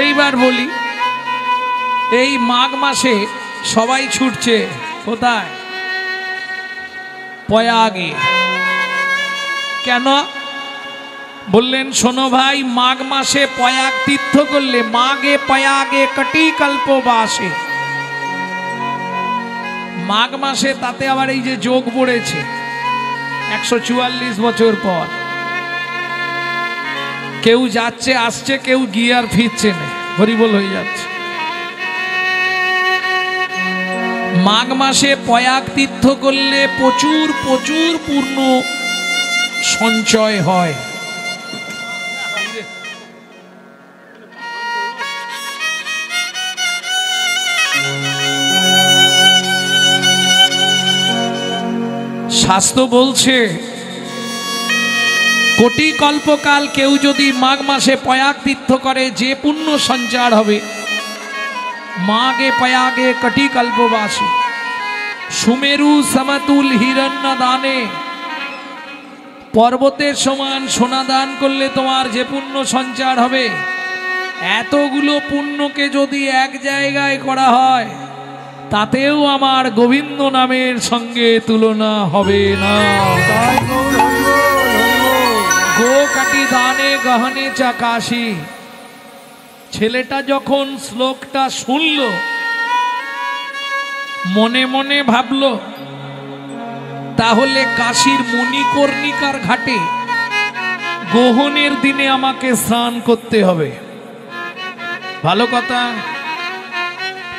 এইবার বলি, এই মাঘ মাসে সবাই ছুটছে কোথায়? প্রয়াগে। কেন বললেন? শোনো ভাই, মাঘ মাসে প্রয়াগ তীর্থ করলে মাঘে প্রয়াগে কটি কল্পবাসে। মাঘ মাসে তাতে আবার এই যে যোগ পড়েছে 144 বছর পর। কেউ যাচ্ছে আসছে, কেউ গিয়ে আর ফিরছে না, হরিবোল হয়ে যাচ্ছে। মাঘ মাসে প্রয়াগ তীর্থ করলে প্রচুর প্রচুর পূর্ণ সঞ্চয় হয়। শাস্ত্র বলছে কোটি কল্পকাল কেউ যদি মাঘ মাসে প্রয়াগ তীর্থ করে, যে পুণ্য সঞ্চার হবে। মাঘে প্রয়াগে কটি কল্পবাসী, সুমেরু সমতুল হিরণ্য দানে। পর্বতের সমান সোনা দান করলে তোমার যে পুণ্য সঞ্চার হবে, এতগুলো পুণ্যকে যদি এক জায়গায় করা হয়, তাতেও আমার গোবিন্দ নামের সঙ্গে তুলনা হবে না। গো কাটি দানে গহনে চাকাশি। ছেলেটা যখন শ্লোকটা শুনল, মনে মনে ভাবল তাহলে কাশীর মণিকর্ণিকার ঘাটে গ্রহণের দিনে আমাকে স্নান করতে হবে। ভালো কথা,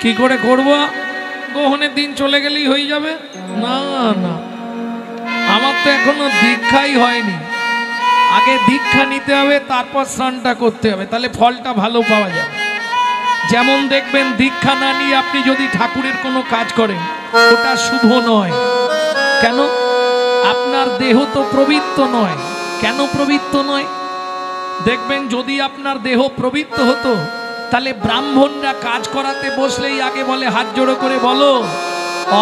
কি করে করব? গ্রহণের দিন চলে গেলেই হয়ে যাবে? না না, আমার তো এখনো দীক্ষাই হয়নি। আগে দীক্ষা নিতে হবে, তারপর স্নানটা করতে হবে, তাহলে ফলটা ভালো পাওয়া যাবে। যেমন দেখবেন, দীক্ষা না নিয়ে আপনি যদি ঠাকুরের কোনো কাজ করেন, ওটা শুভ নয়। কেন? আপনার দেহ তো পবিত্র নয়। কেন পবিত্র নয়? দেখবেন, যদি আপনার দেহ পবিত্র হতো, তাহলে ব্রাহ্মণরা কাজ করাতে বসলেই আগে বলে, হাত জোড়ো করে বলো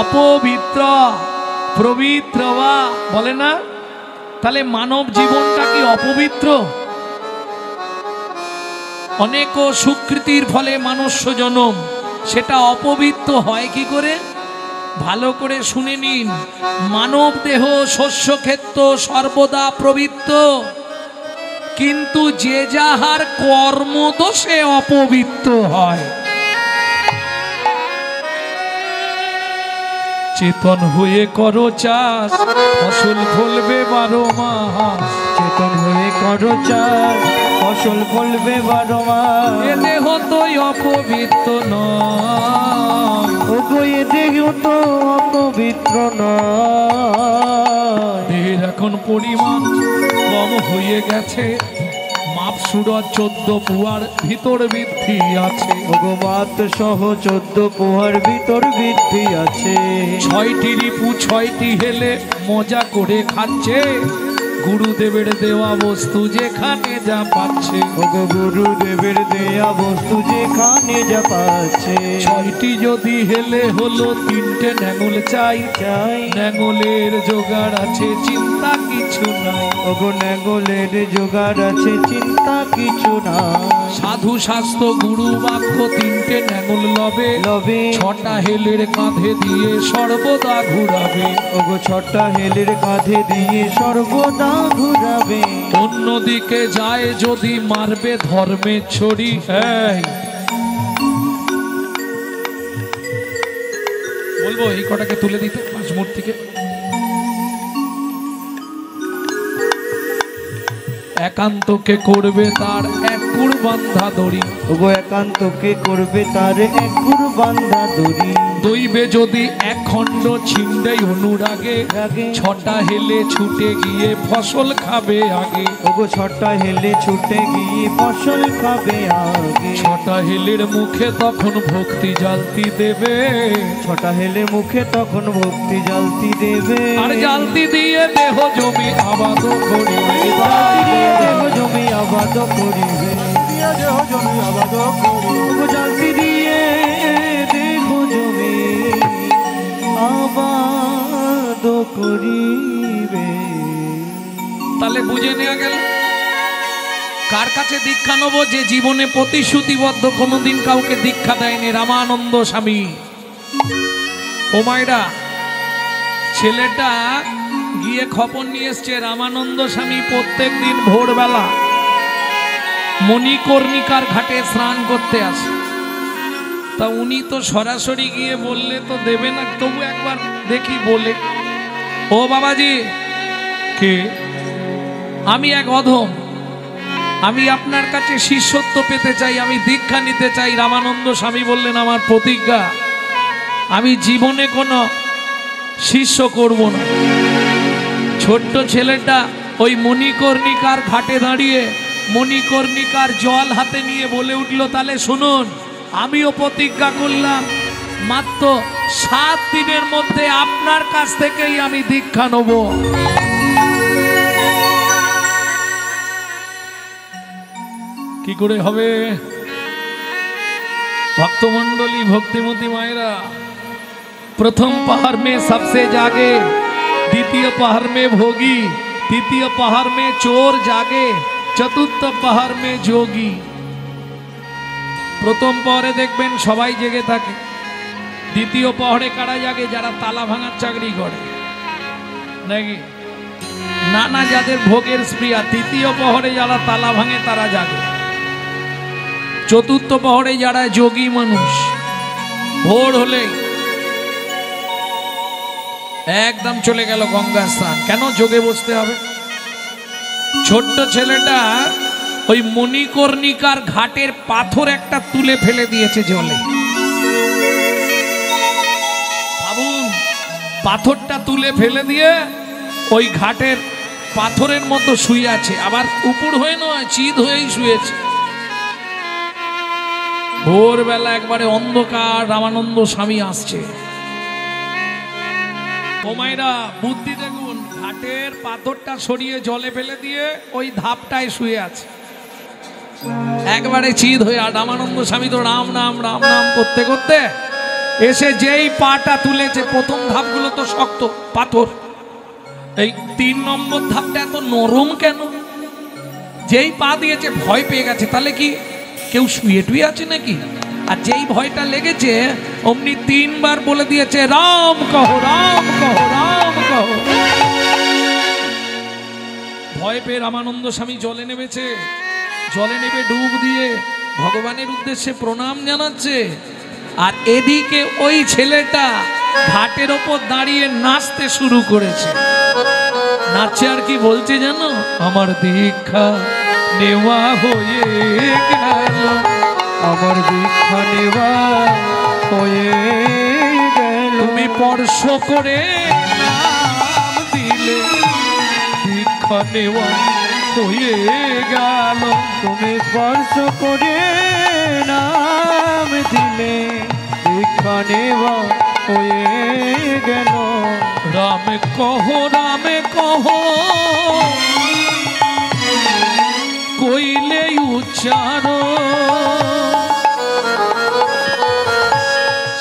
অপবিত্র পবিত্র বা, বলে না? তাহলে মানব জীবনটা কি অপবিত্র? অনেক সুকৃতির ফলে মনুষ্য জন্ম, সেটা অপবিত্র হয় কি করে? ভালো করে শুনে নিন, মানব দেহ শস্যক্ষেত্র সর্বদা পবিত্র, কিন্তু যে যাহার কর্মদোষে অপবিত্র হয়। চেতন হয়ে করো চাষ, ফসল ফলবে 12 মাস। চেতন হয়ে করো চাষ, ফসল ফলবে 12 মাস। এ দেহ তো অপবিত্র নয়, ওগো এ দেহ তো অপবিত্র নয়। দেহের এখন পরিমাণ কম হয়ে গেছে, মাপ সুরজ 14 পুয়ার ভিতর বৃদ্ধি আছে। ওগো মাত সহ 14 পোহার ভিতর বৃদ্ধি আছে। 6টি রিপু 6টি হেলে মজা করে খাচ্ছে, গুরুদেবের দেওয়া বস্তু যেখানে যা পাচ্ছে। ওগো গুরুদেবের দেয়া বস্তু যেখানে যা পাচ্ছে। 6টি যদি হেলে হলো, 3টে ন্যাঙল চাই। ন্যাঙলের জোগাড় আছে, চিন্তা কিছু নাই। ওগো ন্যাঙলের জোগাড় আছে, চিন্তা কিছু না। সাধু শাস্ত্র গুরু বাক্য 3টে ন্যাঙল লবে। 6টা হেলের কাঁধে দিয়ে সর্বদা ঘুরাবে। ওগো 6টা হেলের কাঁধে দিয়ে সর্বদা ঘুরাবে। অন্যদিকে যায় যদি মারবে ধর্মের ছড়ি। বলবো এই কটাকে তুলে দিতে পাঁচমূর্তিকে। একান্তকে করবে তার এক কুর বান্ধা দড়ি। ওগো একান্তকে করবে তার এক কুর বান্ধা দড়ি। দইবে যদি এক খণ্ড ছিন্দেই অনুরাগে, 6টা হেলে ছুটে গিয়ে ফসল খাবে আগে। ওগো 6টা হেলে ছুটে গিয়ে ফসল খাবে আগে। 6টা হেলের মুখে তখন ভক্তি জ্বালতি দেবে। 6টা হেলে মুখে তখন ভক্তি জ্বালতি দেবে। আর জ্বালতি দিয়ে দেহ জমি আবাদ করিবে। দেহ জমি আবাদ করিবে। দেহ জমি আবাদ করিবে। জ্বালতি দিয়ে দেহ জমি আবাদ করিবে। তাহলে বুঝে নেওয়া গেল কার কাছে দীক্ষা নেবো? যে জীবনে প্রতিশ্রুতিবদ্ধ, কোনোদিন কাউকে দীক্ষা দেয়নি, রামানন্দ স্বামী। ও মায়েরা, ছেলেটা গিয়ে খবর নিয়ে এসছে রামানন্দ স্বামী প্রত্যেক দিন ভোরবেলা মণিকর্ণিকার ঘাটে স্নান করতে আসে। তা উনি তো সরাসরি গিয়ে বললে তো দেবে না, তবু একবার দেখি বলে, ও বাবাজি, কে? আমি এক অধম, আমি আপনার কাছে শিষ্যত্ব পেতে চাই, আমি দীক্ষা নিতে চাই। রামানন্দ স্বামী বললেন, আমার প্রতিজ্ঞা, আমি জীবনে কোনো শিষ্য করব না। ছোট্ট ছেলেটা ওই মণিকর্ণিকার ঘাটে দাঁড়িয়ে মণিকর্ণিকার জল হাতে নিয়ে বলে উঠল, তাহলে শুনুন, আমিও প্রতিজ্ঞা করলাম মাত্র 7 দিনের মধ্যে আপনার কাছ থেকেই আমি দীক্ষা নেব। কি করে হবে ভক্তমণ্ডলী, ভক্তিমতী মায়েরা? प्रथम पहर में सबसे जागे, द्वितीय पहर में भोगी, तृतीय पहर में चोर जागे, चतुर्थ पहर में जोगी। प्रथम पहरे देखबेन सबाई जेगे थाके, द्वितीय पहरे कारा जागे? जारा ताला भांगार चाकरी करे नाकि नाना जादेर भोगेर स्प्रिया। तृतीय पहरे जारा ताला भांगे तारा जागे। चतुर्थ पहरे जारा जोगी मानुष भोर होले एकदम चले गेल गंगा स्नान। केन जोगे बसते हबे? छोट्ट छेलेटा ओई मणिकर्णिकार घाटेर पाथर एकटा तुले फेले दिएछे जले। भाबुन, पाथरटा तुले फेले दिए ओई घाटेर पाथरेर मतो शुয়ে আছে, आबार उपुर हয়ে নয়, চিত হয়েই শুয়েছে। ভোরবেলা একবারে অন্ধকার, রামানন্দ স্বামী আসছে। ওমাইরা বুদ্ধি দেখুন, ঘাটের পাথরটা সরিয়ে জলে ফেলে দিয়ে ওই ধাপটায় শুয়ে আছে একবারে চিত হয়ে। আর রামানন্দ স্বামী তো রাম নাম রাম নাম করতে করতে এসে যেই পাটা তুলেছে, প্রথম ধাপগুলো তো শক্ত পাথর, এই 3 নম্বর ধাপটা এত নরম কেন? যেই পা দিয়েছে ভয় পেয়ে গেছে। তাহলে কি কেউ শুয়ে টুয়ে আছে নাকি? আর যেই ভয়টা লেগেছে অমনি 3 বার বলে দিয়েছে, রাম কহো, রাম কহো, রাম কহো। ভয় পেয়ে রামানন্দ স্বামী জলে নেমেছে। জলে নেমে ডুব দিয়ে ভগবানের উদ্দেশ্যে প্রণাম জানাচ্ছে। আর এদিকে ওই ছেলেটা ঘাটের ওপর দাঁড়িয়ে নাচতে শুরু করেছে। নাচছে আর কি বলছে জানো? আমার দীক্ষা নেওয়া হয়ে গেল, আমার দীক্ষা নেওয়া হয়ে গেল। তুমি স্পর্শ করে নাম দিলে, দীক্ষা নেওয়া হয়ে গেল। তুমি স্পর্শ করে নাম দিলে, দীক্ষা নেওয়া হয়ে গেল। রাম কহো, রাম কহো, কইলে উচ্চারণ,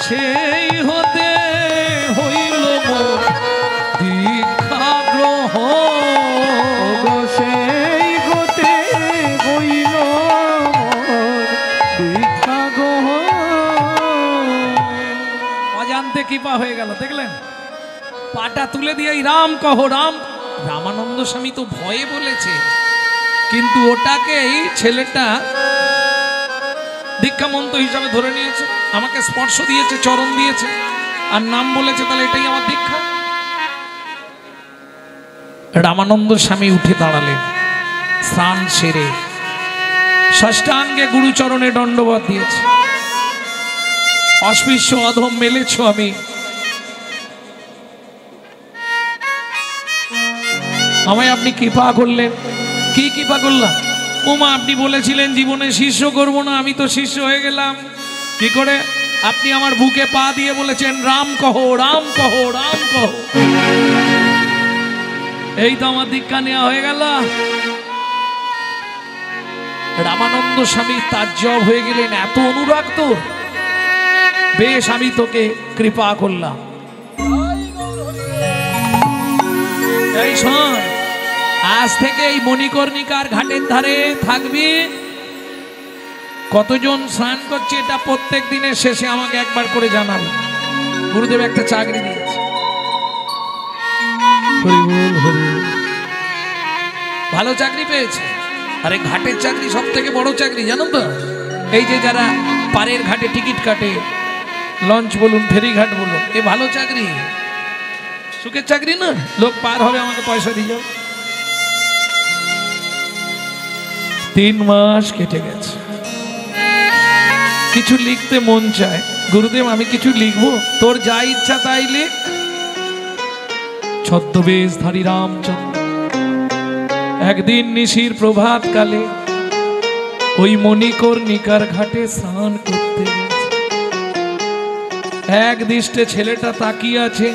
সেই হতে হইল মোর দীক্ষা গ্রহণ। সেই হতে হইল মোর দীক্ষা গ্রহণ। অজান্তে কৃপা হয়ে গেল, দেখলেন? পাটা তুলে দিয়ে রাম কহো, রাম। রামানন্দ স্বামী তো ভয়ে বলেছে, কিন্তু ওটাকেই ছেলেটা দীক্ষা মন্ত্র হিসাবে ধরে নিয়েছে। আমাকে স্পর্শ দিয়েছে, চরণ দিয়েছে আর নাম বলেছে, তাহলে এটাই আমার দীক্ষা। রামানন্দ স্বামী উঠে দাঁড়ালেন, স্নান সেরে ষষ্ঠাঙ্গে গুরুচরণে দণ্ডবত দিয়েছে। অস্পৃশ্য অধম মেলেছ আমি, আমায় আপনি কৃপা করলেন। কি কৃপা করলাম? ওমা, আপনি বলেছিলেন জীবনে শিষ্য করব না, আমি তো শিষ্য হয়ে গেলাম। কি করে? আপনি আমার বুকে পা দিয়ে বলেছেন, রাম কহো, রাম কহো, রাম কহো। এই তো আমার দীক্ষা নেওয়া হয়ে গেল। রামানন্দ স্বামী তাজ্জব হয়ে গেলেন, এত অনুরাগ তো। বেশ, আমি তোকে কৃপা করলাম। এই শোন, আজ থেকে এই মণিকর্ণিকার ঘাটের ধারে থাকবি। কতজন স্নান করছে এটা প্রত্যেক দিনের শেষে আমাকে একবার করে জানাবে। গুরুদেব একটা চাকরি দিয়েছে। ভালো চাকরি পেয়েছে। আরে ঘাটের চাকরি সব থেকে বড় চাকরি জানো তো? এই যে যারা পাড়ের ঘাটে টিকিট কাটে, লঞ্চ বলুন ফেরি ঘাট বলুন, এ ভালো চাকরি, সুখের চাকরি না। লোক পার হবে আমাকে পয়সা দিয়ে যাও। 3 মাস কেটে গেছে, কিছু লিখতে মন চায়। গুরুদেব আমি কিছু লিখবো? তোর যা ইচ্ছা তাই লিখ। ছদ্মবেশধারী রামচন্দ্র একদিন নিশির প্রভাত কালে ওই মণিকর্ণিকার ঘাটে স্নান করতে গেছে। এক দৃষ্টে ছেলেটা তাকিয়ে আছে।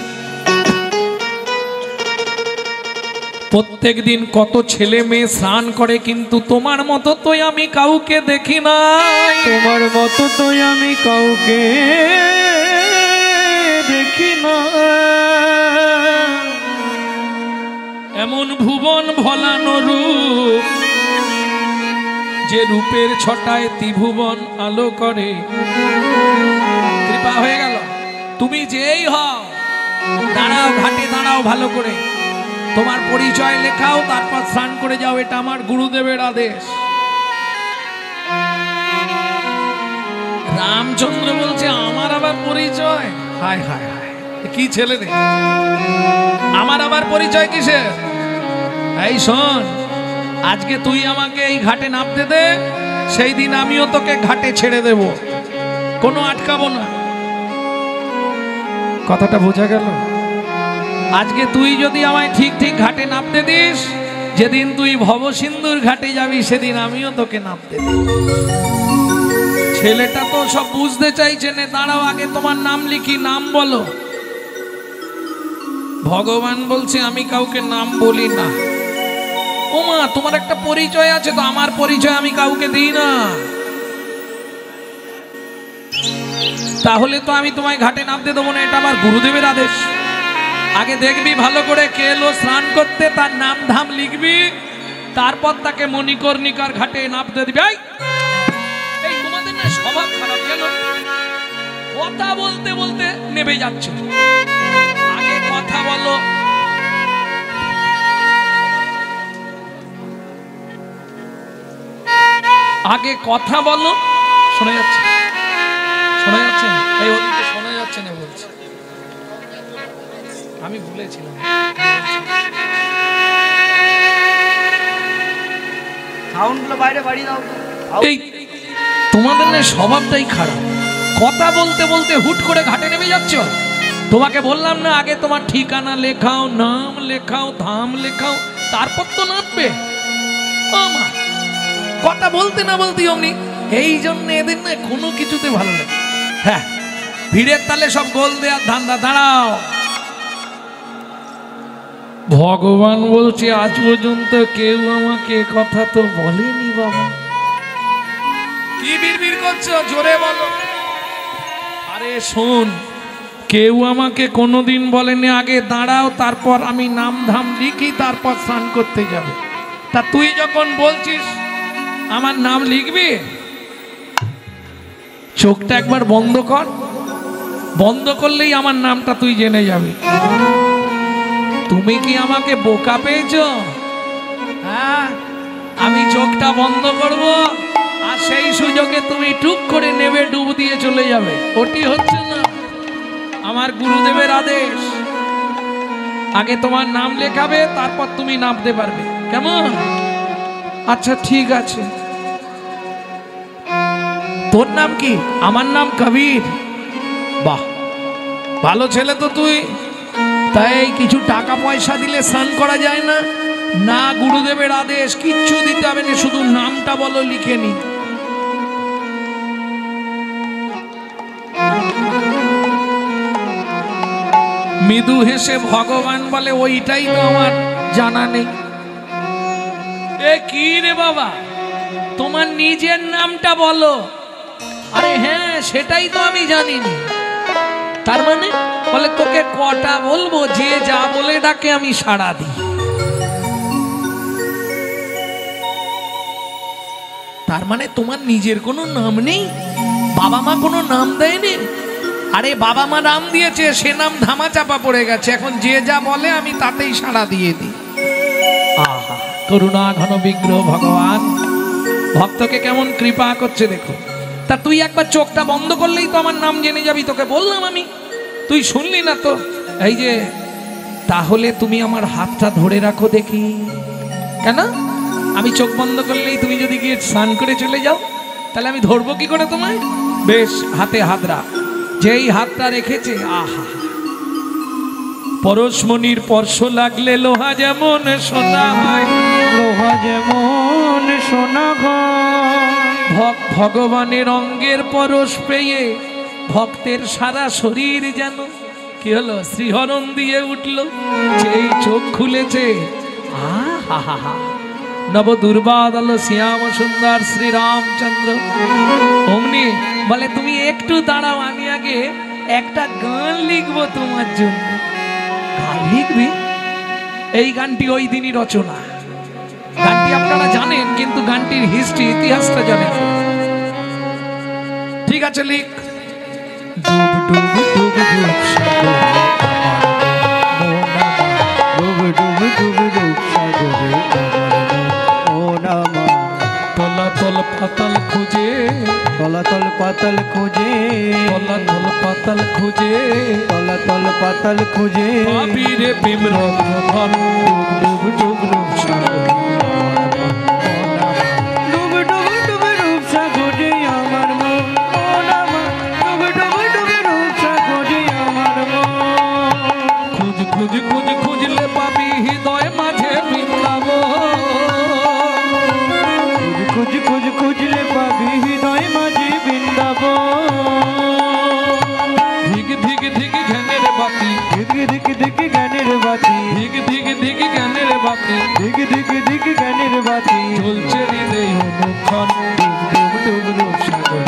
প্রত্যেক দিন কত ছেলে মেয়ে স্নান করে, কিন্তু তোমার মতো তো আমি কাউকে দেখি না। তোমার মতো তো আমি কাউকে দেখি না। এমন ভুবন ভলানো রূপ, যে রূপের ছটায় ত্রিভুবন আলো করে। কৃপা হয়ে গেল। তুমি যেই হও, দাঁড়াও ঘাটে, দাঁড়াও ভালো করে, তোমার পরিচয় লেখাও, তারপর স্নান করে যাও। এটা আমার গুরুদেবের আদেশ। রামচন্দ্র বলছে আমার আবার পরিচয়? হায় হায় হায়, কি ছেলে রে, আমার আবার পরিচয় কিসের? এই শোন, আজকে তুই আমাকে এই ঘাটে নামতে দে, সেই দিন আমিও তোকে ঘাটে ছেড়ে দেব, কোনো আটকাবো না। কথাটা বোঝা গেল? আজকে তুই যদি আমায় ঠিক ঠিক ঘাটে নামতে দিস, যেদিন তুই ভবসিন্ধুর ঘাটে যাবি সেদিন আমিও তোকে নামতে দেব। ছেলেটা তো সব বুঝতে চাইছে না। দাঁড়াও আগে তোমার নাম লিখি, নাম বলো। ভগবান বলছে আমি কাউকে নাম বলি না। ও মা, তোমার একটা পরিচয় আছে তো? আমার পরিচয় আমি কাউকে দিই না। তাহলে তো আমি তোমায় ঘাটে নামতে দেবো না, এটা আমার গুরুদেবের আদেশ। আগে দেখবি ভালো করে কে এলো স্নান করতে, তার নাম ধাম লিখবি, তারপর তাকে মণিকর্ণিকার ঘাটে নামতে দিবি। এই তোমাদের না স্বভাব খারাপ কেন? কথা বলতে বলতে নেমে যাচ্ছে। আগে কথা বলো। আগে কথা বলো। শোনা যাচ্ছে? শোনা যাচ্ছে না? এই ওদিকে শোনা যাচ্ছে না বলছে। আমি ভুলেছিলাম। সাউন্ডগুলো বাইরে বাড়িয়ে দাও। এই তোমাদের না স্বভাবটাই খারাপ। কথা বলতে বলতে হুট করে ঘাটে নেমে যাচ্ছ। তোমাকে বললাম না আগে তোমার ঠিকানা লেখাও, নাম লেখাও, ধাম লেখাও, তারপর তো নামবে। ও মা, কথা বলতে না বলতে অমনি। এই জন্য এদের না কোনো কিছুতে ভালো লাগে। হ্যাঁ, ভিড়ের তালে সব গোল দেওয়ার ধান্দা। দাঁড়াও। ভগবান বলছে আজ পর্যন্ত কেউ আমাকে কথা তো বলেনি বাবা। কি বিড়বিড় করছো? জোরে বলো। আরে শোন, কেউ আমাকে কোনোদিন বলেনি আগে দাঁড়াও, তারপর আমি নাম ধাম লিখি, তারপর স্নান করতে যাবে। তা তুই যখন বলছিস আমার নাম লিখবি, চোখটা একবার বন্ধ কর। বন্ধ করলেই আমার নামটা তুই জেনে যাবি। তুমি কি আমাকে বোকা পেয়েছো? হ্যাঁ, আমি চোখটা বন্ধ করব, আর সেই সুযোগে তুমি টুক করে নেবে ডুব দিয়ে চলে যাবে। ওটি হচ্ছে না, আমার গুরুদেবের আদেশ। আগে তোমার নাম লেখাবে, তারপর তুমি নামতে পারবে। কেমন? আচ্ছা ঠিক আছে। তোর নাম কি? আমার নাম কবির। বাহ, ভালো ছেলে তো তুই। তাই কিছু টাকা পয়সা দিলে স্নান করা যায় না? না, গুরুদেবের আদেশ, কিচ্ছু দিতে হবে না, শুধু নামটা বলো, লিখে নি। মৃদু হেসে ভগবান বলে ওইটাই তো আমার জানা নেই। এ কি রে বাবা, তোমার নিজের নামটা বলো। আরে হ্যাঁ, সেটাই তো আমি জানিনি। তার মানে? বলে তোকে কটা বলবো, যে যা বলে ডাকে আমি সাড়া দিই। তার মানে তোমার নিজের কোনো নাম নেই, বাবা মা কোনো নাম দেয়নি? আরে বাবা মা নাম দিয়েছে, সে নাম ধামা চাপা পড়ে গেছে, এখন যে যা বলে আমি তাতেই সাড়া দিয়ে দিই। আহা, করুণা ঘন বিগ্রহ ভগবান ভক্তকে কেমন কৃপা করছে দেখো। তা তুই একবার চোখটা বন্ধ করলেই তো আমার নাম জেনে যাবি, তোকে বললাম আমি, তুই শুনলি না তো? এই যে, তাহলে তুমি আমার হাতটা ধরে রাখো দেখি। কেন? আমি চোখ বন্ধ করলেই তুমি যদি গিয়ে স্নান করে চলে যাও, তাহলে আমি ধরবো কি করে তোমায়? বেশ, হাতে হাত রাখ। যেই হাতটা রেখেছে, আহা, পরশমণির স্পর্শ লাগলে লোহা যেমন সোনা হয়, লোহা যেমন সোনা হয়। ভগবানের অঙ্গের পরশ পেয়ে ভক্তের সারা শরীর যেন কি হলো, শ্রীহরণ দিয়ে উঠল। যেই চোখ খুলেছে, আহা, নব দুর্বাদল শ্যাম সুন্দর শ্রীরামচন্দ্র। অমনি বলে তুমি একটু দাঁড়াও, আমি আগে একটা গান লিখবো তোমার জন্য। গান লিখবি? এই গানটি ওই দিনই রচনা। গানটি আপনারা জানেন, কিন্তু গানটির হিস্ট্রি, ইতিহাসটা জানেন। ঠিক আছে, লিখ। ডুব ডুব ডুব ডুব সাগরে ডুব ডুব ডুব ডুব সাগরে ও নামা। তলাতল পাতাল খুঁজে, তলাতল পাতাল খুঁজে, তলাতল পাতাল খুঁজে, তলাতল পাতাল খুঁজে আবিরে বিমরন ধন। ডুব ডুব ডুব সাগরে ডুব ডুব ডুব ডুব সাগরে আমার মন ও নামা। ডুব ডুব ডুব ডুব সাগরে আমার মন। খুঁজ খুঁজ খুঁজ খুঁজলে পাবি হৃদয় মাঝে বৃন্দাবন। খুঁজ খুঁজ খুঁজলে পাবি হৃদয় মাঝে বৃন্দাবন। ধিক ধিক ধিক জ্ঞানের বাতি, ধিক ধিক ধিক জ্ঞানের বাতি, ধিক ধিক ধিক জ্ঞানের বাতি, ধিক ধিক ধিক জ্ঞানের বাতি চলছে হৃদয় অনুক্ষণ। ডুব ডুব ডুব সাগরে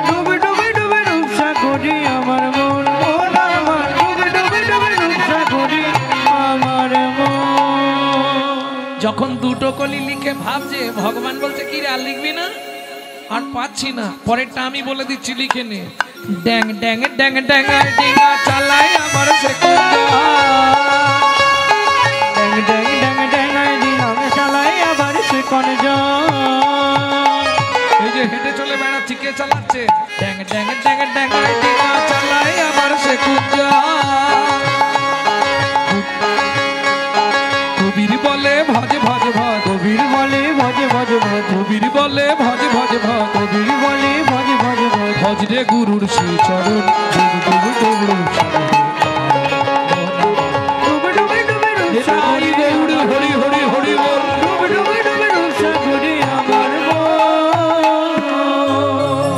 ডুব ডুব ডুব ডুব সাগরে আমার মন ও নামা। ডুব ডুব ডুব ডুব সাগরে আমার মন। যখন দুটো কলি লিখে ভাবছে, ভগবান বলছে কি রে আর লিখবি না? আর পাচ্ছি না, পরেরটা আমি বলে দিচ্ছি, লিখে নে। ড্যাং ড্যাং ড্যাং ড্যাং ডিঙা চালাই আমার সে ড্যাং ড্যাং ড্যাং ড্যাং দিলাম চালাই আবার সে কোন যায়। এই যে হেঁটে চলে বেড়াচ্ছি, কে চালাচ্ছে? ড্যাং ড্যাং ড্যাং ড্যাং ডিঙা চালাই আমার সে কুঞ্জা। কবির বলে ভজ ভজ ভজ, কবির বলে ভজ ভজ ভজ, কবির বলে ভজ ভজ ভজ, কবির বলে ভজ ভজ ভজ। ভজ রে গুরুর শ্রী চরণ। ডুব ডুব ডুব সাগরে ডুব ডুব ডুব ডুব সাগরে হরি হরি হরি হরি বল। ডুব ডুব ডুব ডুব সাগরে আমার মন।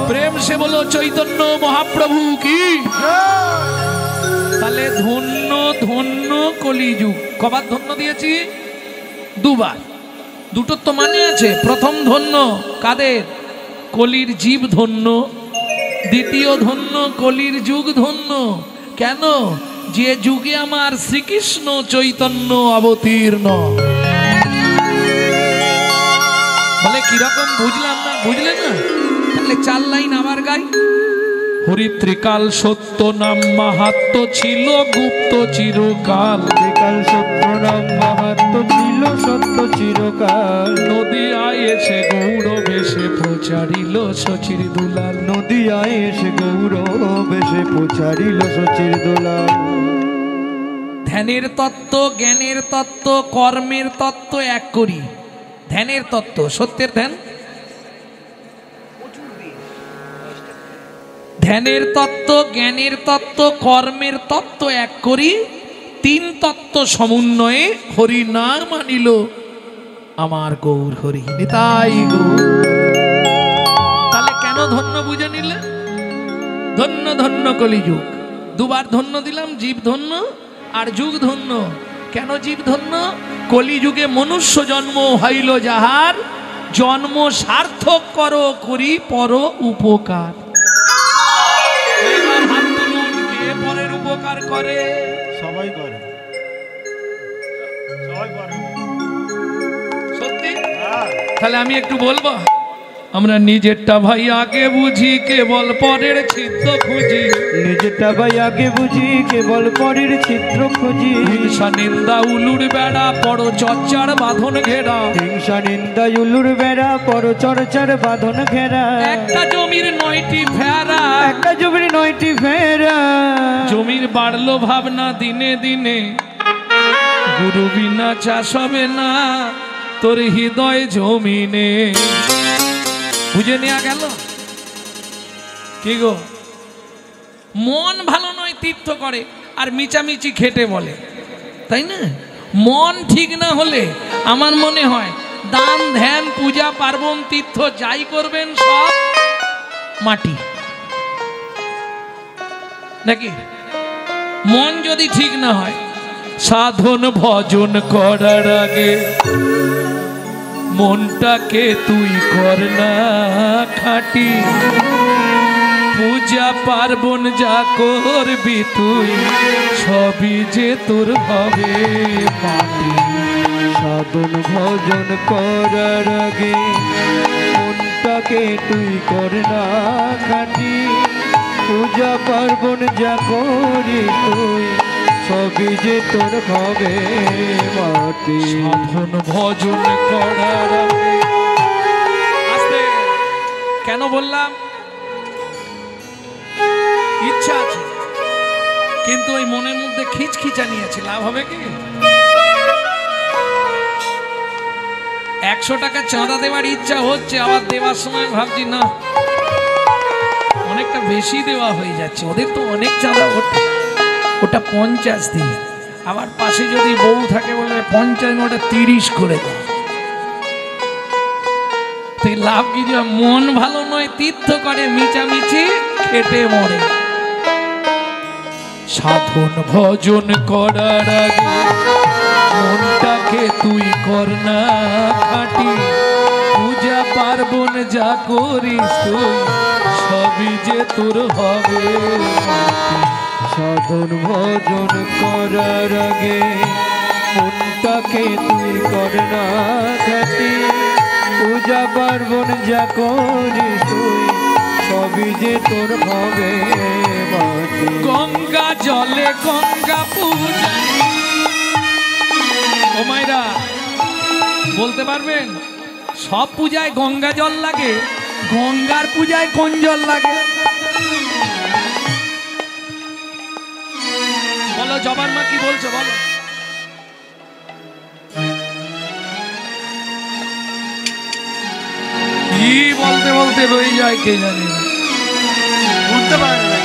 প্রেম সে বলো চৈতন্য মহাপ্রভু কি। তাহলে ধন্য ধন্য কলিযুগ। কবার ধন্য দিয়েছি? দুবার। দুটোর তো মানে আছে। প্রথম ধন্য কাদের? কলির জীব ধন্য। দ্বিতীয় ধন্য কলির যুগ ধন্য। কেন? যে যুগে আমার শ্রীকৃষ্ণ চৈতন্য অবতীর্ণ। বলে কিরকম বুঝলাম না? বুঝলে না? তাহলে 4 লাইন আবার গাই। হরিত্রিকাল সত্য নাম মাহাত্ম ছিল গুপ্ত চিরকাল। কাল সত্য নাম মাহাত্ম ছিল সত্য চিরকাল। নদিয়ায় এসে গৌর বেশে প্রচারিল শচির দুলাল। নদিয়ায় এসে গৌরব এসে প্রচারিল শচির দোলাল। ধ্যানের তত্ত্ব, জ্ঞানের তত্ত্ব, কর্মের তত্ত্ব এক করি। ধ্যানের তত্ত্ব, সত্যের ধ্যান, ধ্যানের তত্ত্ব, জ্ঞানের তত্ত্ব, কর্মের তত্ত্ব এক করি। 3 তত্ত্ব সমন্বয়ে হরি নাম আনিল আমার গৌর হরি নিতাই গৌর। তাহলে কেন ধন্য বুঝে নিলে? ধন্য ধন্য কলিযুগ। দুবার ধন্য দিলাম, জীব ধন্য আর যুগ ধন্য। কেন জীব ধন্য? কলিযুগে মনুষ্য জন্ম হইল যাহার, জন্ম সার্থক করো করি পর উপকার। এবার হাত তুলুন, কে পরের উপকার করে? সবাই করে, সবাই করে। সত্যি? তাহলে আমি একটু বলবো, আমরা নিজেরটা ভাই আগে বুঝি, কেবল পরের ছিদ্র খুঁজি। নিজেরটা ভাই আগে বুঝি, কেবল পরের চিত্র খুঁজি। হিংসা নিন্দা উলুর বেড়া, পর চর্চার বাঁধন ঘেরা। হিংসা নিন্দা উলুর বেড়া, পর চর্চার বাঁধন ঘেরা। একটা জমির 9টি ফেরা, একটা জমির 9টি ফেরা। জমির বাড়লো ভাবনা দিনে দিনে, গুরু বিনা চাষ হবে না তোর হৃদয় জমিনে। বুঝে নেওয়া গেল কি গো? মন ভালো নয় তীর্থ করে, আর মিচামিচি খেটে বলে, তাই না? মন ঠিক না হলে আমার মনে হয় দান ধ্যান পূজা পার্বণ তীর্থ যাই করবেন সব মাটি, নাকি? মন যদি ঠিক না হয়, সাধন ভজন করার আগে মনটাকে তুই কর না খাঁটি। পূজা পার্বণ যা করবি তুই, সবই যে তোর হবে মাটি। সাধন ভজন করার আগে মনটাকে তুই কর না খাঁটি। পূজা পার্বণ যা করি তুই, সবই যে তোর হবে মাটি। সাধন ভজন করার আগে, আস্তে কেন বললাম? ইচ্ছা আছে, কিন্তু ওই মনের মধ্যে খিচখিচানি আছে, লাভ হবে কি? 100 টাকা চাঁদা দেওয়ার ইচ্ছা হচ্ছে, আবার দেওয়ার সময় ভাবছি না অনেকটা বেশি দেওয়া হয়ে যাচ্ছে, ওদের তো অনেক চাঁদা ওঠে, ওটা 50 দিন। আবার পাশে যদি বউ থাকে বলে 50 ওটা 30 করে দাও। লাভ কি? মন ভালো নয় তীর্থ করে, মিচামিচি খেটে মরে। সাধন ভজন করার আগে মনটাকে তুই কর না খাঁটি। পূজা পার্বণ যা করিস তুই, সবই যে তোর হবে মাটি। সাধন ভজন করার আগে মনটাকে তুই কর না খাঁটি। পূজা পার্বণ যা করিস তুই, সবই যে তোর হবে মাটি। গঙ্গা জলে গঙ্গা পূজা, ও মাইরা বলতে পারবেন সব পূজায় গঙ্গা জল লাগে, গঙ্গার পূজায় কোন জল লাগে? বলো জবার মা, কি বলছো বলো? কি বলতে বলতে রয়ে যায় কে জানে, বুঝতে পারে না।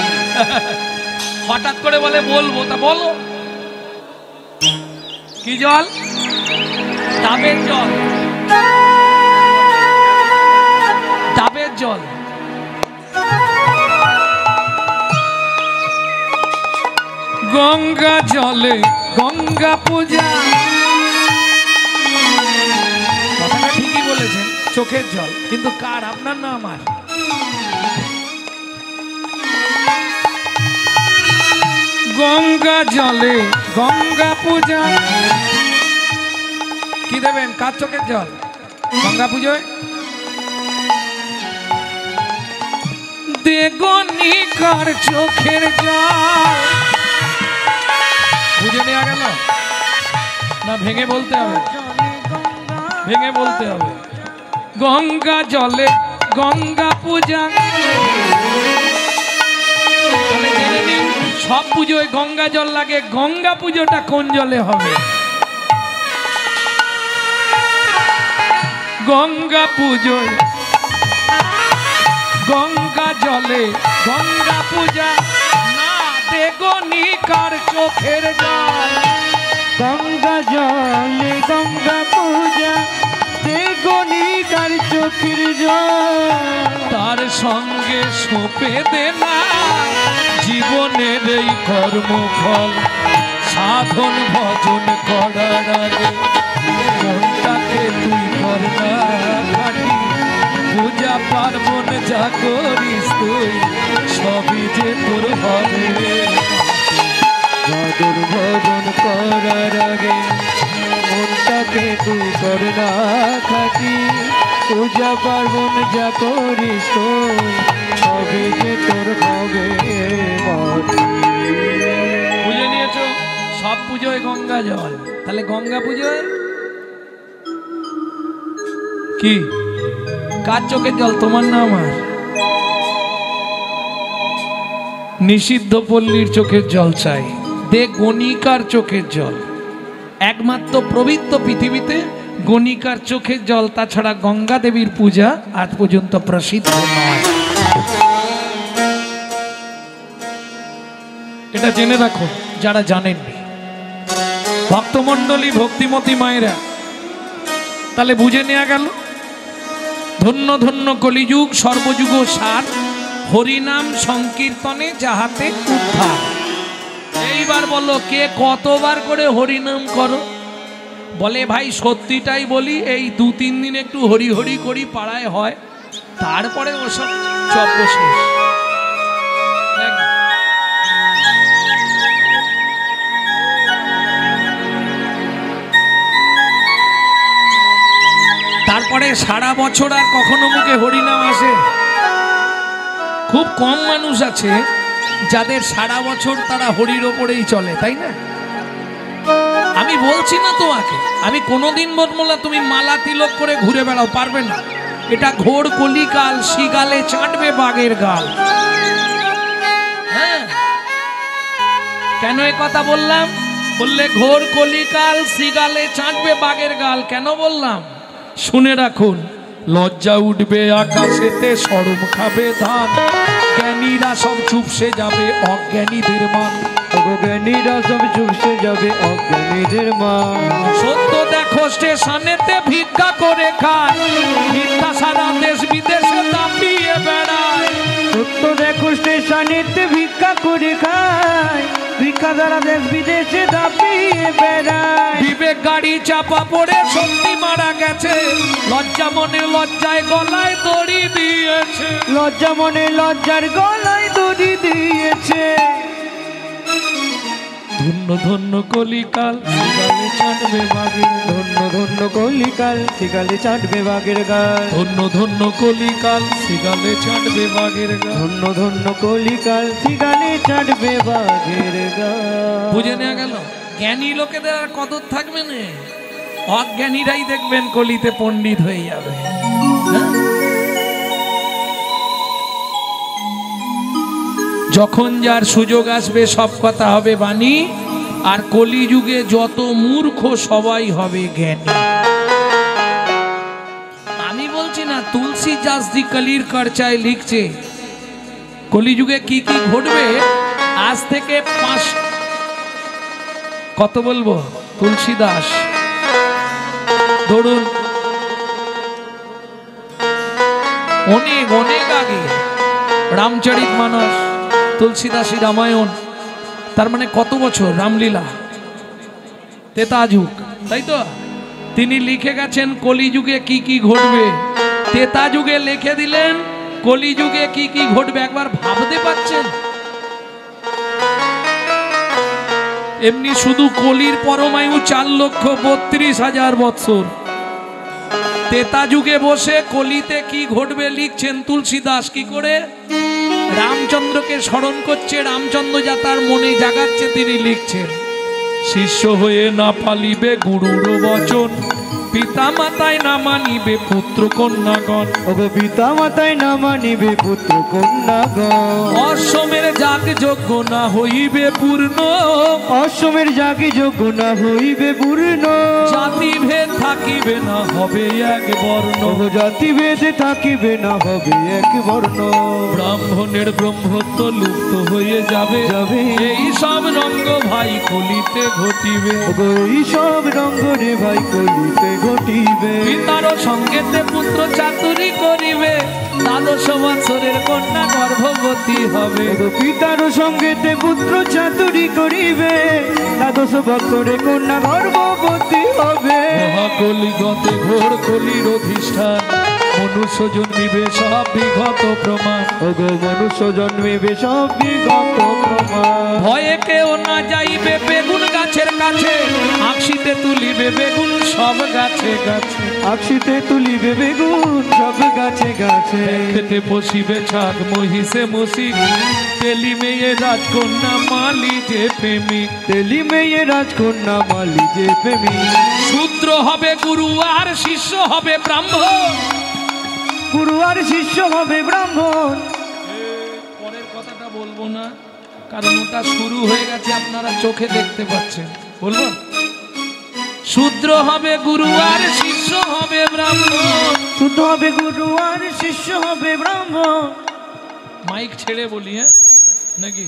হঠাৎ করে বলে বলবো, তা বলো কি জল? ডাবের জল, ডাবের জল। গঙ্গা জলে গঙ্গা পূজা, কথাটা ঠিকই বলেছেন, চোখের জল, কিন্তু কার? আপনার না আমার? গঙ্গা জলে গঙ্গা পূজা, কি দেবেন? কার চোখের জল? গঙ্গা পুজোয় দেগনি কার চোখের জল। বুঝে নেওয়া গেল না? ভেঙে বলতে হবে, ভেঙে বলতে হবে। গঙ্গা জলে গঙ্গা পূজা, সব পুজোয় গঙ্গা জল লাগে, গঙ্গা পুজোটা কোন জলে হবে? গঙ্গা পুজোয় গঙ্গা জলে গঙ্গা পূজা, না দেগনি কার চোখের জল। গঙ্গা জলে গঙ্গা পূজা, দেগনি কার চোখের জল। তার সঙ্গে সোপে দেনা জীবনের এই কর্মফল। সাধন ভজন করার আগে মনটাকে তুই কর না খাঁটি। পূজা পার্বণ যা করিস তুই, সবই যে তোর হবে। সাধন ভজন করার আগে মনটাকে তুই কর না খাটি, পূজা পার্বণ যা করিস তুই হবে যে তোর হবে মাটি। বুঝে নিয়েছো? সব পুজোয় গঙ্গা জল, তাহলে গঙ্গা পুজোয় কি কার চোখের জল? তোমার না আমার? নিষিদ্ধ পল্লীর চোখের জল চাই, দে গণিকার চোখের জল। একমাত্র পবিত্র পৃথিবীতে গণিকার চোখের জল, তাছাড়া গঙ্গা দেবীর পূজা আজ পর্যন্ত প্রসিদ্ধ নয়। এটা জেনে রাখো যারা জানেননি। ভক্তমণ্ডলী, ভক্তিমতী মায়েরা, তাহলে বুঝে নেওয়া গেল ধন্য ধন্য কলিযুগ সর্বযুগ সার, হরিনাম সংকীর্তনে যাহাতে উদ্ধার। এইবার বলো কে কতবার করে হরিনাম করো? বলে ভাই সত্যিটাই বলি, এই 2-3 দিন একটু হরি হরি করি পাড়ায় হয়, তারপরে ওসব চব্য শেষ। তারপরে সারা বছর আর কখনো মুখে হরিনাম আসে? খুব কম মানুষ আছে যাদের সারা বছর তারা হরির ওপরেই চলে, তাই না? আমি বলছি না তোমাকে, আমি কোনোদিন বলবো না তুমি মালা তিলক করে ঘুরে বেড়াও, পারবে না। এটা ঘোর কলিকাল, শিগালে চাটবে বাঘের গাল। হ্যাঁ, কেন এ কথা বললাম? বললে ঘোর কলিকাল, শিগালে চাটবে বাঘের গাল। কেন বললাম শুনে রাখুন। লজ্জা উঠবে আকাশেতে, শরম খাবে ধান, জ্ঞানীরা সব চুপসে যাবে অজ্ঞানীদের মান। জ্ঞানীরা সব চুপসে যাবে অজ্ঞানীদের মান। সত্য দেখো স্টেশনেতে ভিক্ষা করে খায়, মিথ্যা সারা দেশ বিদেশে দাপিয়ে বেড়ায়। সত্য দেখো স্টেশনেতে ভিক্ষা করে খায়, ভিক্ষা দ্বারা দেশ বিদেশে দাপিয়ে বেড়ায়। বিবেক গাড়ি চাপা পড়ে সত্যি মারা গেছে, লজ্জা মনে লজ্জায় গলায় দড়ি দিয়েছে। লজ্জা মনে লজ্জার গলায় দড়ি দিয়েছে। ধন্য ধন্য কলিকাল, শিগালে চাটবে বাঘের। ধন্য ধন্য কলিকাল, শিগালে চাটবে বাঘের গাল। ধন্য ধন্য কলিকাল, শিগালে চাটবে বাঘের গাল। ধন্য ধন্য কলিকাল, শিগালে চাটবে বাঘের গাল। বুঝে নেওয়া গেল? জ্ঞানী লোকেদের আর কদর থাকবে না, অজ্ঞানীরাই দেখবেন কলিতে পণ্ডিত হয়ে যাবে। যখন যার সুযোগ আসবে সব কথা হবে বাণী, আর কলিযুগে যত মূর্খ সবাই হবে জ্ঞানী। আমি বলছি না, তুলসীদাস জি কলির চর্চায় লিখছে কলিযুগে কি কি ঘটবে। আজ থেকে কত বলবো, তুলসীদাস ধরুন অনেক অনেক আগে রামচরিত মানস, তুলসীদাসী রামায়ণ, তার মানে কত বছর রামলীলা, তেতা যুগ, তাই তো? তিনি লিখে গেছেন কলিযুগে কি কি ঘটবে। তেতা যুগে লিখে দিলেন কলিযুগে কি কি ঘটবে। একবার ভাবতে পারছেন? এমনি শুধু কলির পরমায়ু 4,32,000 বৎসর। তেতা যুগে বসে কলিতে কি ঘটবে লিখছেন তুলসীদাস। কি করে? রামচন্দ্রকে স্মরণ করছে, রামচন্দ্র যা তার মনে জাগাচ্ছে তিনি লিখছেন। শিষ্য হয়ে না পালিবে গুরুর বচন, পিতা মাতায় না মানিবে পুত্র কন্যাগণ। ওগো পিতা মাতায় না মানিবে পুত্র কন্যাগণ। অশ্বমের যাগ যজ্ঞ না হইবে পূর্ণ, অশ্বমের যাগে যোগ্য না হইবে পূর্ণ। জাতি ভেদ থাকিবে না হবে এক বর্ণ, ওগো জাতি ভেদে থাকিবে না হবে এক বর্ণ। ব্রাহ্মণের ব্রহ্মত্ব লুপ্ত হয়ে যাবে, এই সব রঙ্গ ভাই কলিতে ঘটিবে। ওগো এই সব রঙ্গ রে ভাই কলিতে ঘটিবে। পিতার সঙ্গেতে পুত্র চাতুরি করিবে, 12 বৎসরের কন্যা গর্ভবতী হবে। ওগো পিতার সঙ্গেতে পুত্র চাতুরি করিবে, 12 বৎসরে কন্যা গর্ভবতী হবে। মহাকলিগতে ঘোর কলির অধিষ্ঠান, মনুষ্য জন্মিবে সব বিগত প্রমাণ। ওগো মনুষ্য জন্মিবে সব বিগত ভয়ে কেউ না যাইবে বেগুন গাছের কাছে, আঁকশিতে তুলিবে বেগুন সব গাছে গাছে, আঁকশিতে তুলিবে বেগুন সব গাছে গাছে। খেতে বসিবে ছাগ মহিষে মসিক, তেলি মেয়ে রাজকন্যা মালি যে প্রেমিক, তেলি মেয়ে রাজকন্যা মালি যে প্রেমিক। শূদ্র হবে গুরু আর শিষ্য হবে ব্রাহ্মণ, গুরু আর শিষ্য হবে ব্রাহ্মণ। পরের কথাটা বলবো না, কারণ ওটা শুরু হয়ে গেছে, আপনারা চোখে দেখতে পাচ্ছেন। বলবো শূদ্র হবে গুরু আর শিষ্য হবে ব্রাহ্মণ, শুদ্ধ হবে গুরু আর শিষ্য হবে ব্রাহ্মণ। মাইক ছেড়ে বলি, হ্যাঁ নাকি?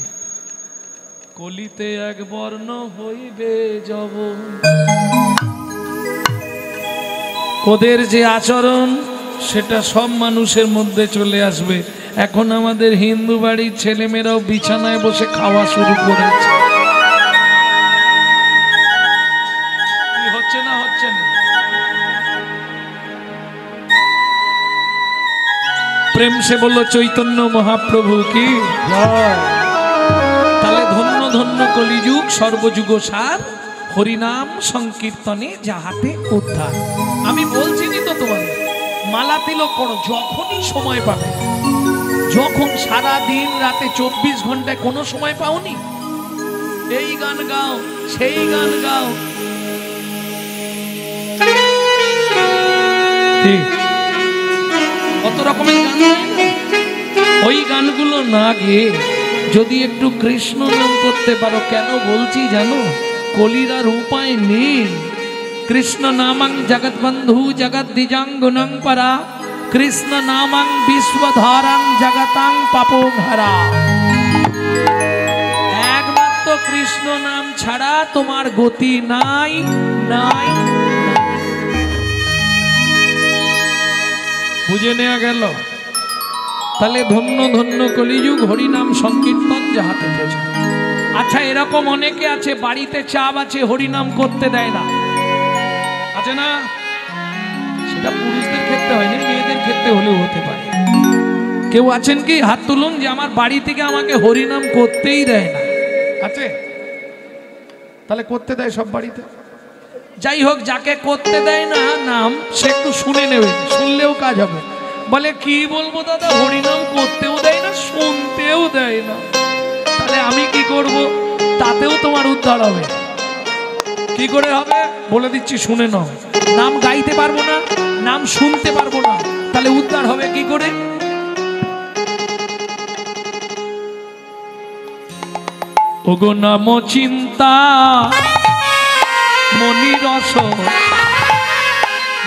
কলিতে এক বর্ণ হইবে যব, ওদের যে আচরণ সেটা সব মানুষের মধ্যে চলে আসবে। এখন আমাদের হিন্দু বাড়ির ছেলেমেয়েরাও বিছানায় বসে খাওয়া শুরু করেছে। কি হচ্ছে না হচ্ছে না? প্রেম সে বলল চৈতন্য মহাপ্রভু কি। তাহলে ধন্য ধন্য কলিযুগ সর্বযুগ সার, হরিনাম সংকীর্তনে যাহাতে উদ্ধার। আমি বলছিনি তো তোমার মালা তিলক করো যখনই সময় পাবে, যখন সারা দিন রাতে 24 ঘন্টায় কোনো সময় পাওনি, এই গান গাও সেই গান গাও, কত রকমের গান, ওই গানগুলো না গিয়ে যদি একটু কৃষ্ণ নাম করতে পারো। কেন বলছি জানো? কলির আর উপায় নেই। কৃষ্ণ নামাং জগৎ বন্ধু জগৎ দ্বিজাঙ্গুনং পরা, কৃষ্ণ নামাং বিশ্বধারাং জগতাং পাপোঘরা। একমাত্র কৃষ্ণ নাম ছাড়া তোমার গতি নাই নাই। বুঝে নেওয়া গেল? তাহলে ধন্য ধন্য কলিযুগ হরিনাম সংকীর্তন যাহাতে প্রচার। আচ্ছা, এরকম অনেকে আছে বাড়িতে চাপ আছে, হরিনাম করতে দেয় না, আছে না? সেটা পুরুষদের ক্ষেত্রে হয়নি, মেয়েদের ক্ষেত্রে হলেও হতে পারে। কেউ আছেন কি? হাত তুলুন যে আমার বাড়ি থেকে আমাকে হরিনাম করতেই দেয় না। আছে? তাহলে করতে দেয় সব বাড়িতে? যাই হোক, যাকে করতে দেয় না নাম, সে একটু শুনে নেবে, শুনলেও কাজ হবে। বলে কি বলবো দাদা, হরিনাম করতেও দেয় না, শুনতেও দেয় না। তাহলে আমি কি করব? তাতেও তোমার উদ্ধার হবে। কি করে হবে বলে দিচ্ছি, শুনে নাও। নাম গাইতে পারবো না, নাম শুনতে পারবো না, তাহলে উদ্ধার হবে কি করে? ওগো নাম চিন্তা মনিরস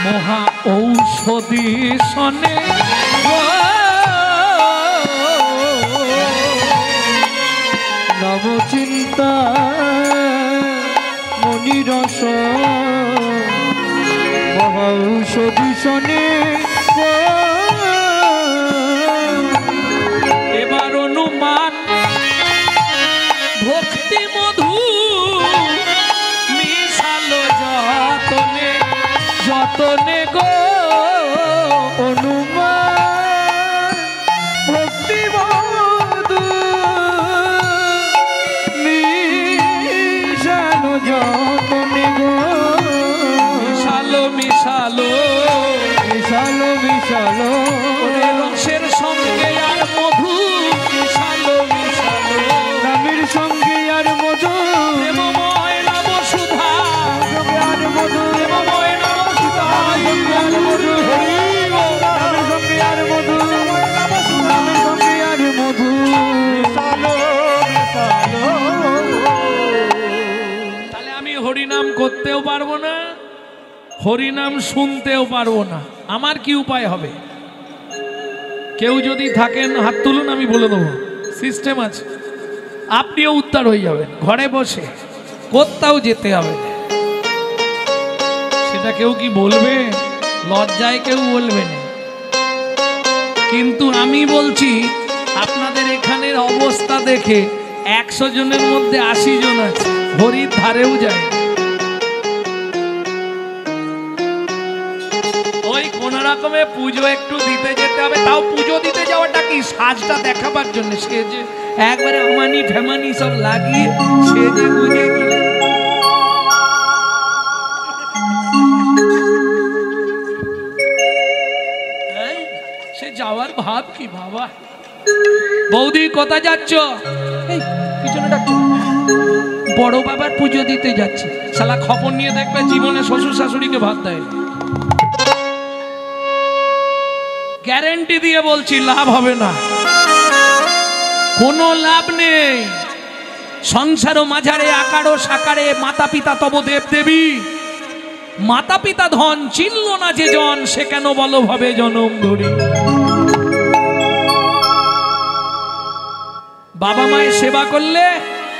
মহা ঔষধি সনে, নব চিন্তা মনিরস মহা ঔষধি শনে। এবার অনুমান ভক্তি মধু মিশালো যতনে যতনে গো, অনুমান ভক্তি মধু মিশালো যতনে গো, মিশালো মিশালো মিশালো মিশালো রসের সঙ্গে আর মধু মিশালো মিশালো, নামের সঙ্গে আর মধু প্রেমময় নব সুধা আর মধু, প্রেমময় নব সুধা, আর মধু নামের সঙ্গে আর মধু, নামের সঙ্গে আর মধু মিশালো মিশালো। তাহলে আমি হরিনাম করতেও পারবো না, হরিনাম শুনতেও পারবো না। আমার কি উপায় হবে? কেউ যদি থাকেন হাত তুলুন, আমি বলে দেবো সিস্টেম আছে। আপনিও উদ্ধার হয়ে যাবেন ঘরে বসে, কোথাও যেতে হবে না। সেটা কেউ কি বলবে? লজ্জায় কেউ বলবে না, কিন্তু আমি বলছি আপনাদের এখানের অবস্থা দেখে 100 জনের মধ্যে 80 জন আছে হরির ধারেও যায়। ওই কোন রকমে পুজো একটু দিতে যেতে হবে, তাও পুজো দিতে যাওয়াটা কি সাজটা দেখাবার জন্য সে যে একবারে আমানি ফেমানি সব লাগিয়ে সে যে বুঝে গেলে সে যাওয়ার ভাব কি বাবা। বৌদি কোথায় যাচ্ছ? এই পিছনে ডাকছো। বড় বাবার পুজো দিতে যাচ্ছি। শালা খবর নিয়ে দেখবে জীবনে শ্বশুর শাশুড়িকে ভাত দেয়। গ্যারেন্টি দিয়ে বলছি লাভ হবে না, কোনো লাভ নেই। সংসার মাঝারে আকারো সাকারে মাতা পিতা তব দেব দেবী। মাতা পিতা ধন চিনল না যে জন, সে কেন বলো ভাবে জনম ধরে। বাবা মায়ের সেবা করলে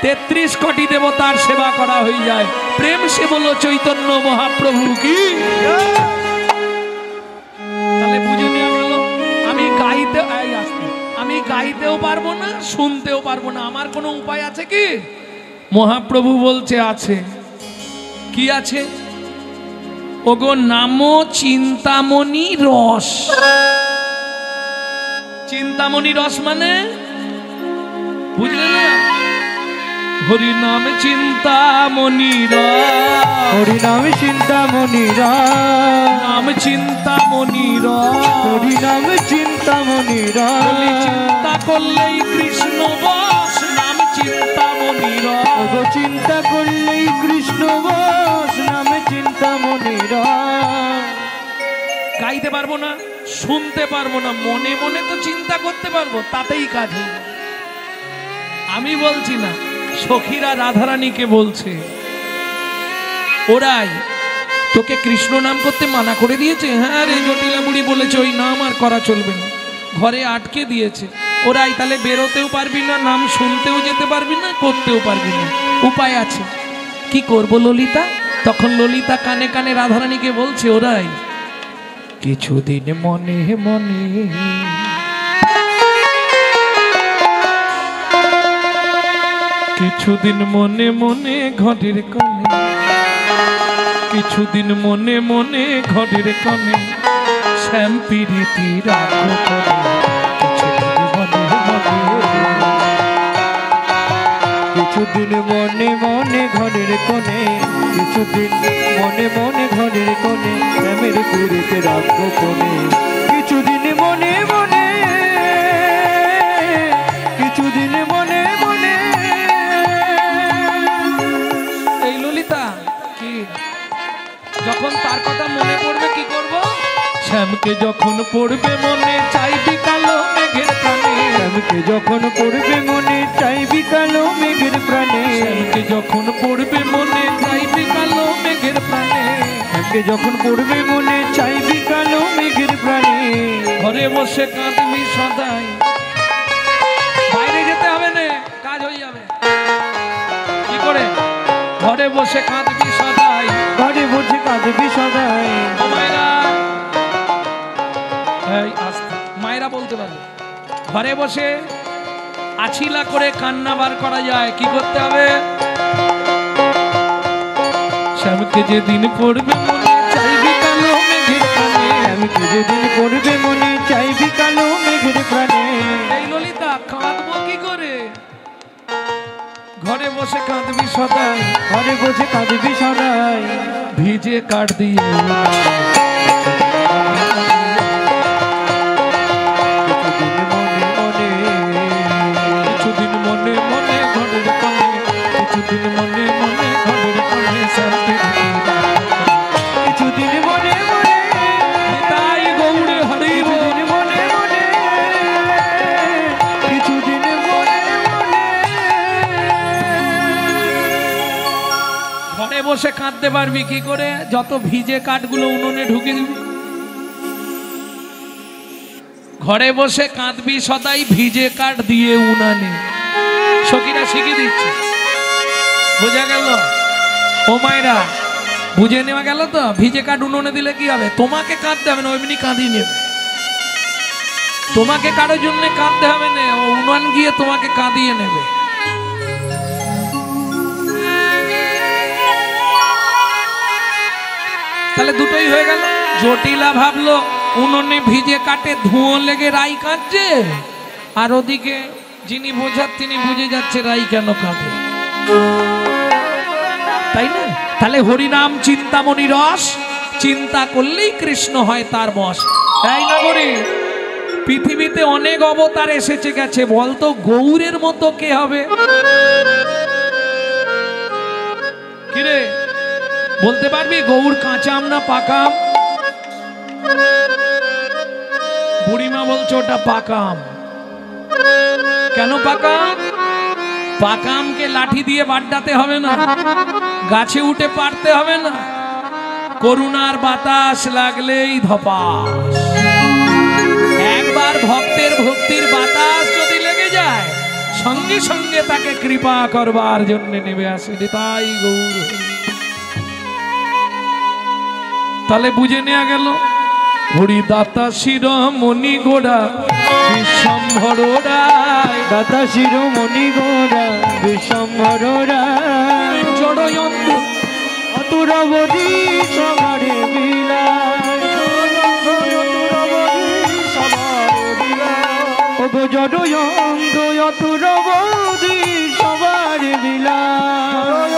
33 কোটি দেবতার সেবা করা হয়ে যায়। প্রেম সে বলো চৈতন্য মহাপ্রভু কি। তাহলে বুঝে নিয়ে গেল আমি গাইতেও পারবো না, শুনতেও পারবো না। আমার কোনো উপায় আছে কি? মহাপ্রভু বলছে আছে। কি আছে? ওগো নামো চিন্তামণি রস। চিন্তামণি রস মানে বুঝলে না? হরি নাম চিন্তামণি রস, হরি নাম চিন্তামণি রস, নাম চিন্তামণি রস, হরি নাম চিন্তামণি রস। চিন্তা করলেই কৃষ্ণ বস, নাম চিন্তামণি রস। ওগো চিন্তা করলেই কৃষ্ণ বস, নাম চিন্তামণি রস। গাইতে পারবো না, শুনতে পারবো না, মনে মনে তো চিন্তা করতে পারবো, তাতেই কাজ হয়ে যাবে। আমি বলছি না, সখীরা রাধারানীকে বলছে ওরাই তোকে কৃষ্ণ নাম করতে মানা করে দিয়েছে। হ্যাঁ রে জটিলা বুড়ি বলেছে ওই নাম আর করা চলবে না, ঘরে আটকে দিয়েছে। ওরাই তাহলে বেরোতেও পারবি না, নাম শুনতেও যেতে পারবি না, করতেও পারবি না। উপায় আছে। কি করব ললিতা? তখন ললিতা কানে কানে রাধারানীকে বলছে ওরাই কিছুদিন মনে মনে, কিছুদিন মনে মনে ঘরের কোণে, কিছুদিন মনে মনে ঘরের কোণে শ্যাম প্রীতি রাখো কোণে। কিছুদিন মনে মনে ঘরের কোণে, কিছুদিন মনে মনে ঘরের কোণে শ্যামের পুরীতে রাখো কোণে। কিছুদিন মনে মনে, কিছুদিন মনে মনে। এই ললিতা কি যখন তার কথা মনে পড়বে কি করব? শ্যামকে যখন পড়বে মনে চাইবি কালো মেঘের প্রাণে। শ্যামকে যখন পড়বে মনে চাইবি কালো মেঘের প্রাণে। শ্যামকে যখন পড়বে মনে চাইবি কালো মেঘের প্রাণে। শ্যামকে যখন পড়বে মনে চাইবি কালো মেঘের প্রাণে। ঘরে বসে কাঁদবি সদাই, বাইরে যেতে হবে না, কাজ হয়ে যাবে। কি করে? ঘরে বসে কাঁদবি সদাই, ঘরে বসে কাঁদবি সদাই। ও মায়েরা, এই আস্তে মায়েরা বলতে পারবে। ঘরে বসে আছিলা করে কান্না বার করা যায়। কি করতে হবে? শ্যামকে যেদিন পড়বে মনে চাইবি কালো মেঘের প্রাণে। শ্যামকে যেদিন পড়বে মনে চাইবি কালো মেঘের প্রাণে। এই ললিতা কাঁদবো কি করে? ঘরে বসে কাঁদবি সদাই, ঘরে বসে কাঁদবি সদাই। ভিজে কাঠ দিয়ে কিছুদিন মনে মনে ঘরের কোণে, কিছুদিন মনে মনে ঘরের কোণে শ্যাম প্রীতি। কিছুদিন মনে মনে, তাই গৌড়ে হরিব। মনে মনে, কিছুদিন মনে মনে। ঘরে বসে কাঁদতে পারবি কি করে? যত ভিজে কাঠগুলো উনুনে ঢুকে দিবি। ঘরে বসে কাঁদবি সদাই, ভিজে কাঠ দিয়ে উনানে। সখীরা শিখিয়ে দিচ্ছে, বোঝা গেল? ও মায়েরা বুঝে নেওয়া গেল তো? ভিজে কাঠ উনুনে দিলে কি হবে? তোমাকে কাঁদতে হবে না, এমনি কাঁদিয়ে নেবে। তোমাকে কারোর জন্য কাঁদতে হবে না, ও উনান গিয়ে তোমাকে কাঁদিয়ে নেবে। তাহলে দুটোই হয়ে গেল। জটিলা ভাবলো উনুনে ভিজে কাটে ধুঁয়ো লেগে রাই কাঁদছে, আর ওদিকে যিনি বোঝার তিনি বুঝে যাচ্ছে রাই কেন কাঁদে, তাই না? তাহলে হরিনাম চিন্তামণি রস, চিন্তা করলেই কৃষ্ণ হয় তার বশ। তাই না বলি, পৃথিবীতে অনেক অবতার এসেছে গেছে, বলতো গৌরের মতো কে হবে? কিরে বলতে পারবি গৌর কাঁচা আম না পাকা আম? বুড়িমা বলছে ওটা পাকা আম। কেন পাকা আম? পাকা আমকে লাঠি দিয়ে বাড্ডাতে হবে না, গাছে উঠে পারতে হবে না, করুণার বাতাস লাগলেই ধপাস। একবার ভক্তের ভক্তির বাতাস যদি লেগে যায়, সঙ্গে সঙ্গে তাকে কৃপা করবার জন্য নেমে আসে। তাই গৌর। তাহলে বুঝে নেওয়া গেল হরিদাতা শিরোমণি গোড়া বিশ্বম্ভর রায়, দাতা শিরোমণি গোরা বিশ্বম্ভর রায়, জড়য়ন্ত অতুরবধি সবারে বিলায়, ওগো জড়য়ন্ত অতুরবধি সবারে বিলায়,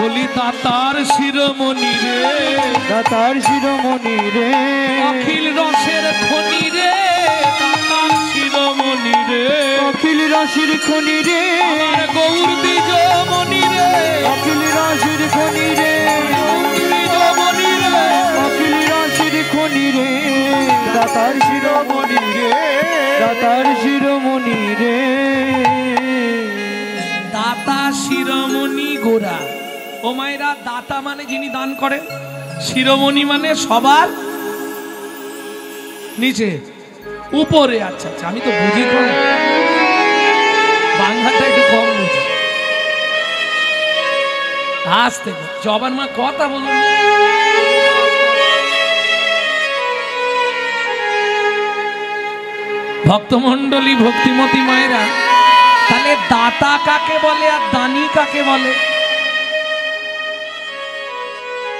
বলি দাতার শিরোমণি রে, দাতার শিরোমণি রে, অখিল রসের খনি রে, দাতার শিরোমণি রে, অখিল রসের খনি রে, আমার গৌর দ্বিজমণি রে, অখিল রসের খনি রে, দ্বিজমণি রে, অখিল রসের খনি রে, দাতার শিরোমণি রে, দাতার শিরোমণি রে, দাতা শিরোমণি গোরা। ও মায়েরা, দাতা মানে যিনি দান করেন, শিরোমণি মানে সবার নিচে উপরে। আচ্ছা আচ্ছা, আমি তো বুঝি কম, বাংলাটা একটু কম বুঝি। আসতে জবান মা কথা বলুন। ভক্তমণ্ডলী, ভক্তিমতী মায়েরা, তাহলে দাতা কাকে বলে আর দানি কাকে বলে?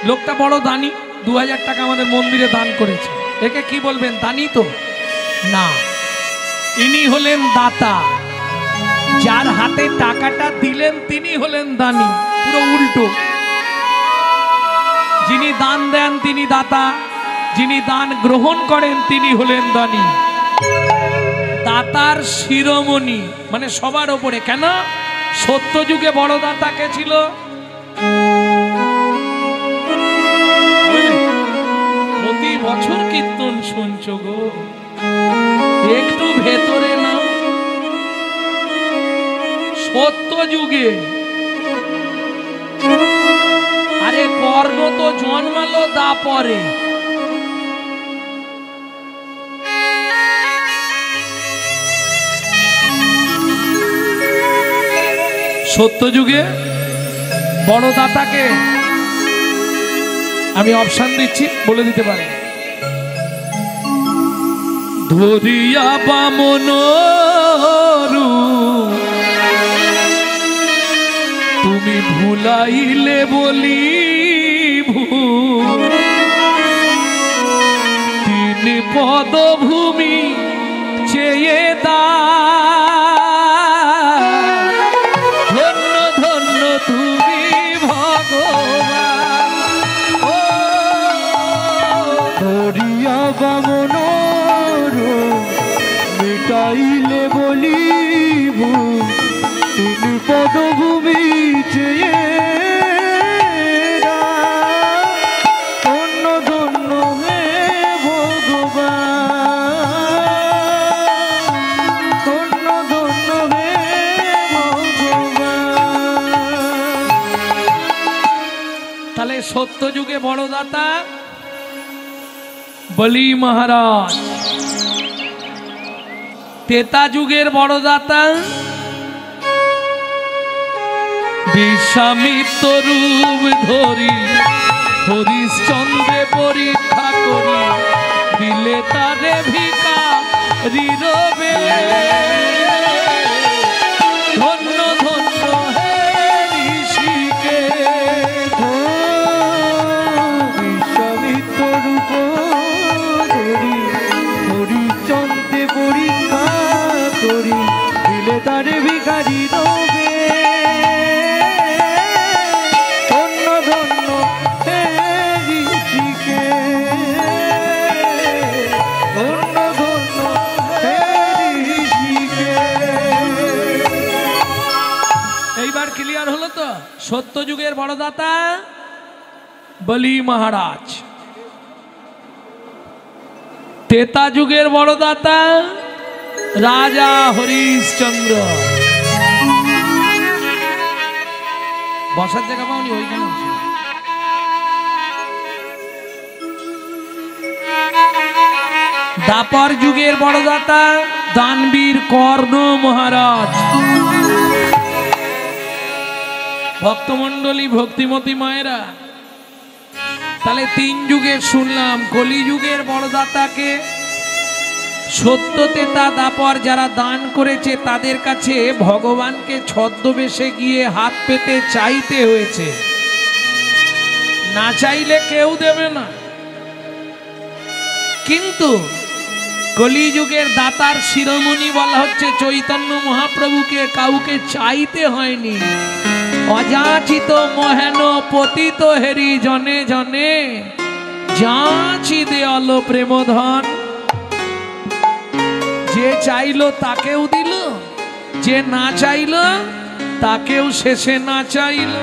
লোকটা বড় দানি, 2000 টাকা আমাদের মন্দিরে দান করেছে, একে কি বলবেন? দানি তো না, ইনি হলেন দাতা। যার হাতে টাকাটা দিলেন তিনি হলেন দানি, পুরো উল্টো। যিনি দান দেন তিনি দাতা, যিনি দান গ্রহণ করেন তিনি হলেন দানি। দাতার শিরোমণি মানে সবার ওপরে। কেন? সত্যযুগে বড় দাতা কে ছিল? প্রতি বছর কীর্তন শুনছো গো, একটু ভেতরে নাও। সত্যযুগে আরে কর্ণ তো জন্মালো দাপরে। সত্যযুগে বড় দাতাকে আমি অপশন দিচ্ছি, বলে দিতে পারি। ধরিয়া বামন তুমি ভুলাইলে বলি তিন পদভূমি চেয়ে দা, ধন্য ধন্য তুমি ভগবান। ধরিয়া বামন মিটাইলে বলিব তিন পদভূমি চেয়ে দা, ধন্য ধন্য হে ভগবান, ধন্য ধন্য হে ভগবান। তাহলে সত্যযুগে বড় দাতা বলি মহারাজ, তেতা যুগের বড় দাতা বিশ্বামিত্র রূপ ধরি হরিশ্চন্দ্রে পরীক্ষা করি দিলে তারে ভিখারি রবে। ধন্য ধন্য হে ঋষিকে, বিশ্বামিত্র রূপ ধরি সত্যযুগের বড়দাতা বলি মহারাজ, তেতা যুগের বড়দাতা রাজা হরিশ্চন্দ্র। বসার জায়গা পাওনি ওইখানে বসো। দাপর যুগের বড়দাতা দানবীর কর্ণ মহারাজ। ভক্তমণ্ডলী, ভক্তিমতী মায়েরা, তাহলে 3 যুগে শুনলাম। কলিযুগের বড়দাতাকে সত্যতেতা দাপর যারা দান করেছে তাদের কাছে ভগবানকে ছদ্মবেশে গিয়ে হাত পেতে চাইতে হয়েছে, না চাইলে কেউ দেবে না। কিন্তু কলিযুগের দাতার শিরোমণি বলা হচ্ছে চৈতন্য মহাপ্রভুকে কাউকে চাইতে হয়নি। অযাচিত মহেন পতিত হেরি জনে জনে, যাচি দেয়াল প্রেমধন। যে চাইলো তাকেও দিল, যে না চাইলো তাকেও শেষে না চাইলো।